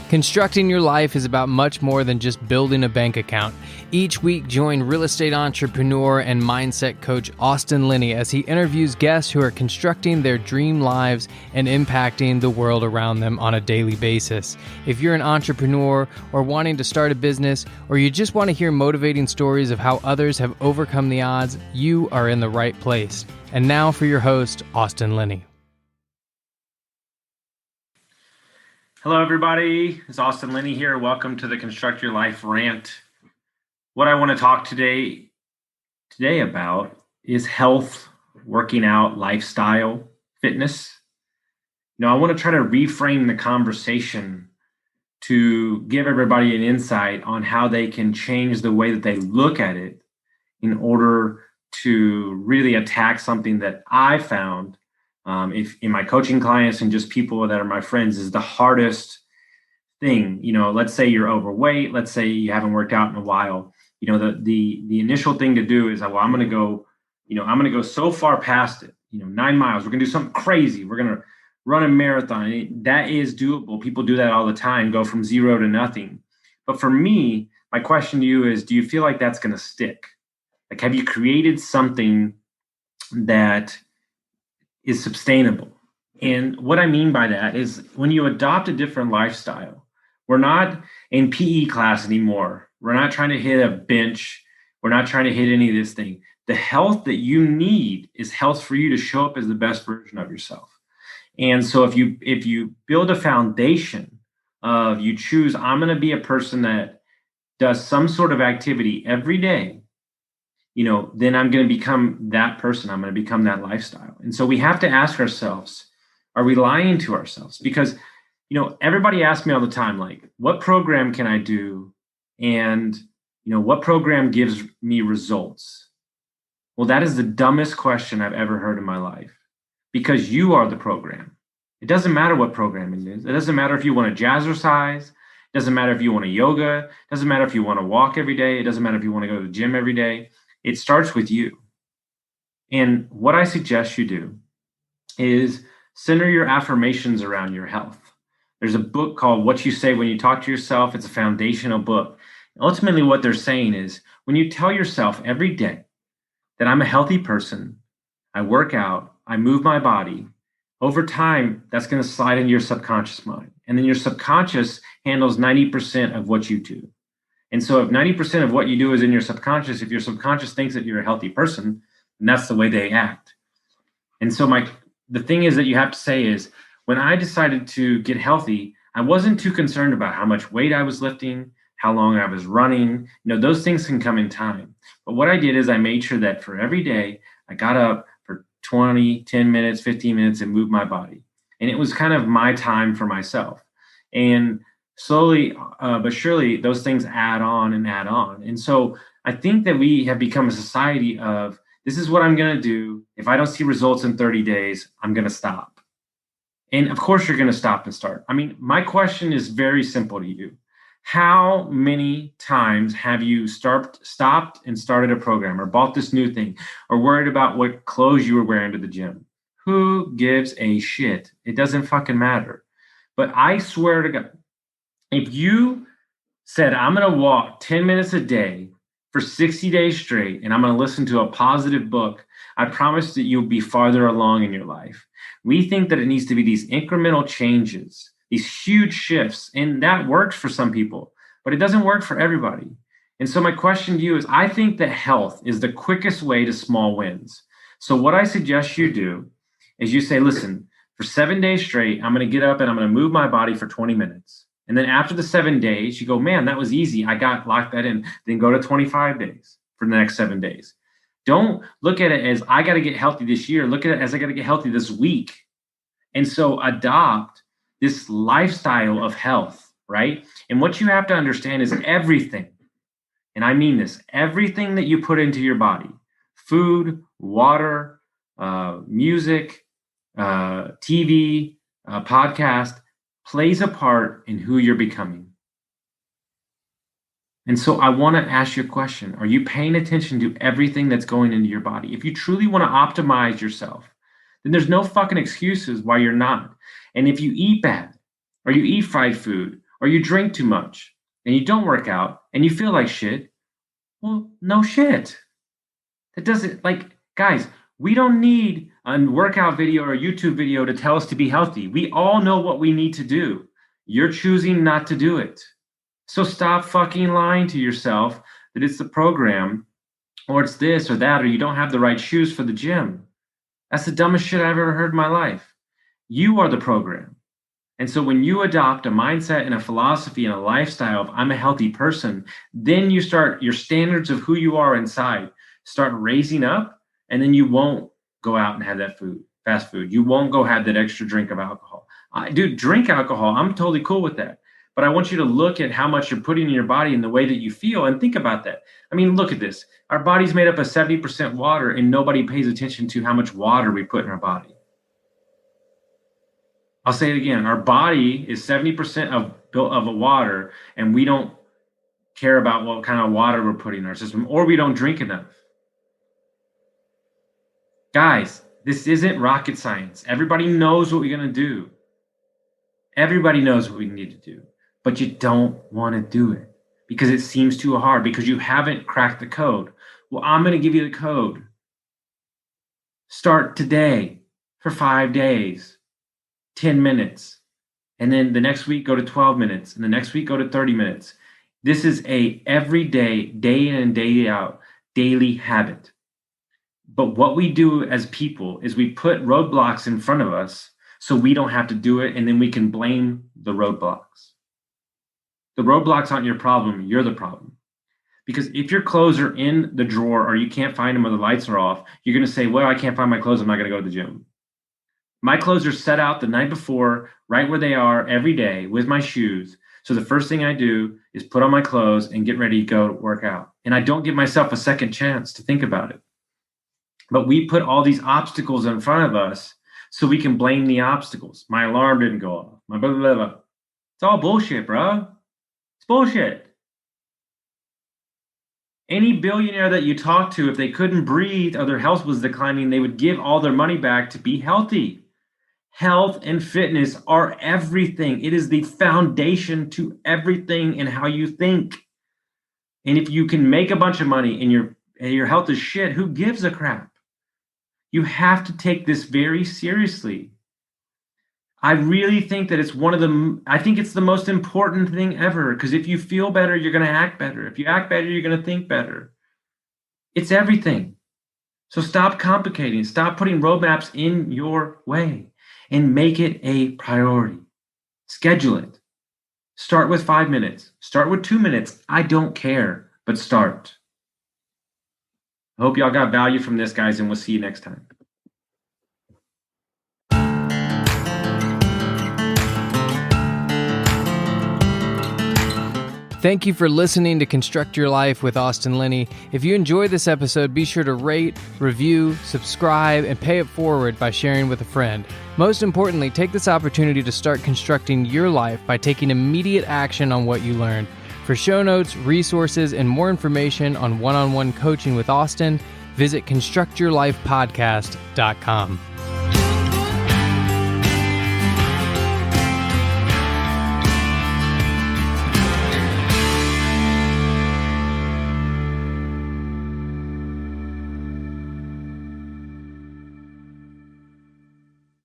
Constructing your life is about much more than just building a bank account. Each week, join real estate entrepreneur and mindset coach Austin Linney as he interviews guests who are constructing their dream lives and impacting the world around them on a daily basis. If you're an entrepreneur or wanting to start a business, or you just want to hear motivating stories of how others have overcome the odds, you are in the right place. And now for your host, Austin Linney. Hello, everybody. It's Austin Linney here. Welcome to the Construct Your Life Rant. What I want to talk today about is health, working out, lifestyle, fitness. I want to try to reframe the conversation to give everybody an insight on how they can change the way that they look at it in order to really attack something that I found if in my coaching clients and just people that are my friends is the hardest thing. Let's say you're overweight. Let's say you haven't worked out in a while. The initial thing to do is, well, I'm going to go so far past it, 9 miles. We're going to do something crazy. We're going to run a marathon. That is doable. People do that all the time, go from zero to nothing. But for me, my question to you is, do you feel like that's going to stick? Like, have you created something that is sustainable? And what I mean by that is when you adopt a different lifestyle, we're not in PE class anymore. We're not trying to hit a bench. We're not trying to hit any of this thing. The health that you need is health for you to show up as the best version of yourself. And so if you build a foundation of you choose, I'm going to be a person that does some sort of activity every day, then I'm going to become that person. I'm going to become that lifestyle. And so we have to ask ourselves, are we lying to ourselves? Because, everybody asks me all the time, like, what program can I do? And, what program gives me results? Well, that is the dumbest question I've ever heard in my life, because you are the program. It doesn't matter what program it is. It doesn't matter if you want to jazzercise. It doesn't matter if you want to yoga. It doesn't matter if you want to walk every day. It doesn't matter if you want to go to the gym every day. It starts with you. And what I suggest you do is center your affirmations around your health. There's a book called What You Say When You Talk to Yourself. It's a foundational book. Ultimately, what they're saying is when you tell yourself every day that I'm a healthy person, I work out, I move my body, over time, that's going to slide into your subconscious mind. And then your subconscious handles 90% of what you do. And so if 90% of what you do is in your subconscious, if your subconscious thinks that you're a healthy person, then that's the way they act. And so the thing is that you have to say is, when I decided to get healthy, I wasn't too concerned about how much weight I was lifting, how long I was running. Those things can come in time. But what I did is I made sure that for every day, I got up for 20, 10 minutes, 15 minutes and moved my body. And it was kind of my time for myself. And slowly but surely, those things add on and add on. And so I think that we have become a society of, this is what I'm going to do. If I don't see results in 30 days, I'm going to stop. And of course, you're going to stop and start. My question is very simple to you. How many times have you stopped and started a program or bought this new thing or worried about what clothes you were wearing to the gym? Who gives a shit? It doesn't fucking matter. But I swear to God, if you said, I'm going to walk 10 minutes a day for 60 days straight, and I'm going to listen to a positive book, I promise that you'll be farther along in your life. We think that it needs to be these incremental changes, these huge shifts, and that works for some people, but it doesn't work for everybody. And so my question to you is, I think that health is the quickest way to small wins. So what I suggest you do is you say, listen, for 7 days straight, I'm going to get up and I'm going to move my body for 20 minutes. And then after the 7 days, you go, man, that was easy. I got locked that in. Then go to 25 days for the next 7 days. Don't look at it as I got to get healthy this year. Look at it as I got to get healthy this week. And so adopt this lifestyle of health, right? And what you have to understand is everything, and I mean this, everything that you put into your body, food, water, music, TV, podcast, plays a part in who you're becoming. And so I want to ask you a question. Are you paying attention to everything that's going into your body? If you truly want to optimize yourself, then there's no fucking excuses why you're not. And if you eat bad, or you eat fried food, or you drink too much and you don't work out and you feel like shit, well, no shit. That doesn't, guys, we don't need a workout video or a YouTube video to tell us to be healthy. We all know what we need to do. You're choosing not to do it. So stop fucking lying to yourself that it's the program or it's this or that, or you don't have the right shoes for the gym. That's the dumbest shit I've ever heard in my life. You are the program. And so when you adopt a mindset and a philosophy and a lifestyle of I'm a healthy person, then you start your standards of who you are inside start raising up, and then you won't go out and have that food, fast food. You won't go have that extra drink of alcohol. Dude, drink alcohol. I'm totally cool with that. But I want you to look at how much you're putting in your body and the way that you feel and think about that. I mean, look at this. Our body's made up of 70% water, and nobody pays attention to how much water we put in our body. I'll say it again. Our body is 70% of a water, and we don't care about what kind of water we're putting in our system, or we don't drink enough. Guys, this isn't rocket science. Everybody knows what we're going to do. Everybody knows what we need to do, but you don't want to do it because it seems too hard, because you haven't cracked the code. Well, I'm going to give you the code. Start today for 5 days, 10 minutes. And then the next week, go to 12 minutes. And the next week, go to 30 minutes. This is a everyday, day in and day out, daily habit. But what we do as people is we put roadblocks in front of us so we don't have to do it, and then we can blame the roadblocks. The roadblocks aren't your problem, you're the problem. Because if your clothes are in the drawer or you can't find them or the lights are off, you're going to say, well, I can't find my clothes, I'm not going to go to the gym. My clothes are set out the night before, right where they are every day with my shoes. So the first thing I do is put on my clothes and get ready to go work out. And I don't give myself a second chance to think about it. But we put all these obstacles in front of us so we can blame the obstacles. My alarm didn't go off. My blah, blah, blah. It's all bullshit, bro. It's bullshit. Any billionaire that you talk to, if they couldn't breathe or their health was declining, they would give all their money back to be healthy. Health and fitness are everything. It is the foundation to everything in how you think. And if you can make a bunch of money and your health is shit, who gives a crap? You have to take this very seriously. I really think that it's I think it's the most important thing ever, because if you feel better, you're going to act better. If you act better, you're going to think better. It's everything. So stop complicating. Stop putting roadmaps in your way and make it a priority. Schedule it. Start with 5 minutes. Start with 2 minutes. I don't care, but start. I hope y'all got value from this, guys, and we'll see you next time. Thank you for listening to Construct Your Life with Austin Linney. If you enjoyed this episode, be sure to rate, review, subscribe, and pay it forward by sharing with a friend. Most importantly, take this opportunity to start constructing your life by taking immediate action on what you learned. For show notes, resources, and more information on one-on-one coaching with Austin, visit constructyourlifepodcast.com.